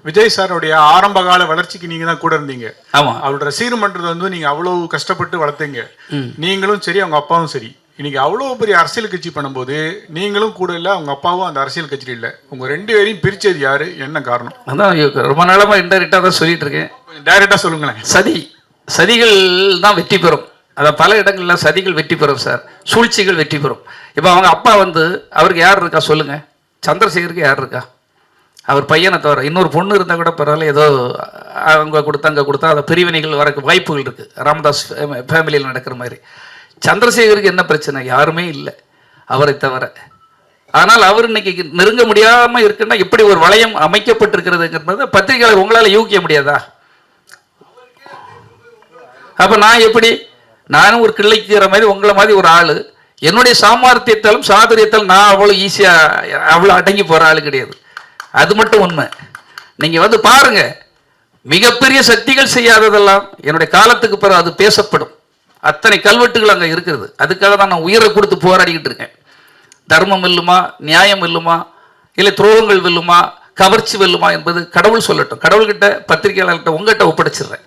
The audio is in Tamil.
விஜய் சாருடைய ஆரம்ப கால வளர்ச்சிக்கு நீங்க தான் கூட இருந்தீங்க. ஆமா, அவரோட ரசிகர் மன்றத்தை வந்து நீங்க அவ்வளவு கஷ்டப்பட்டு வளர்த்தீங்க. நீங்களும் சரி அவங்க அப்பாவும் சரி. இன்னைக்கு அவ்வளவு பெரிய அரசியல் கட்சி பண்ணும்போது நீங்களும் கூட இல்லை, அவங்க அப்பாவும் அந்த அரசியல் கட்சியில் இல்லை. உங்க 2 பேரையும் பிரிச்சது யாரு, என்ன காரணம்? அதான் ரொம்ப நாளமா இன்டெரக்டா தான் சொல்லிட்டு இருக்கேன். டைரக்டா சொல்லுங்களேன். சதிகள் தான் வெற்றி பெறும். அதான் பல இடங்கள்ல சதிகள் வெற்றி பெறும் சார், சூழ்ச்சிகள் வெற்றி பெறும். இப்போ அவங்க அப்பா வந்து அவருக்கு யார் இருக்கா சொல்லுங்க? சந்திரசேகருக்கு யார் இருக்கா? அவர் பையனை தவிர இன்னொரு பொண்ணு இருந்தால் கூட பரவாயில்ல, ஏதோ அவங்க கொடுத்தா அங்கே கொடுத்தா அதை பிரிவினைகள் வரக்கு வாய்ப்புகள் இருக்குது. ராமதாஸ் ஃபேமிலியில் நடக்கிற மாதிரி. சந்திரசேகருக்கு என்ன பிரச்சனை? யாருமே இல்லை அவரை தவிர. ஆனால் அவர் இன்னைக்கு நெருங்க முடியாமல் இருக்குன்னா எப்படி ஒரு வளையம் அமைக்கப்பட்டிருக்கிறதுங்கிறது பத்திரிகையாளர் உங்களால் யூகிக்க முடியாதா? அப்போ நான் எப்படி, நானும் ஒரு கிள்ளைக்கிற மாதிரி உங்களை மாதிரி ஒரு ஆள், என்னுடைய சாமர்த்தியத்தாலும் சாதுரியத்தாலும் நான் அவ்வளோ ஈஸியாக அவ்வளோ அடங்கி போகிற ஆள் கிடையாது. அது மட்டும் உண்மை. நீங்கள் வந்து பாருங்க, மிகப்பெரிய சக்திகள் செய்யாததெல்லாம் என்னுடைய காலத்துக்கு பிறகு அது பேசப்படும். அத்தனை கல்வெட்டுகள் அங்கே இருக்கிறது. அதுக்காக தான் நான் உயிரை கொடுத்து போராடிக்கிட்டு இருக்கேன். தர்மம் வெல்லுமா, நியாயம் வெல்லுமா, இல்லை துரோகங்கள் வெல்லுமா, கவர்ச்சி வெல்லுமா என்பது கடவுள் சொல்லட்டும். கடவுள்கிட்ட, பத்திரிகையாளர்கிட்ட, உங்கள்கிட்ட ஒப்படைச்சிடுறேன்.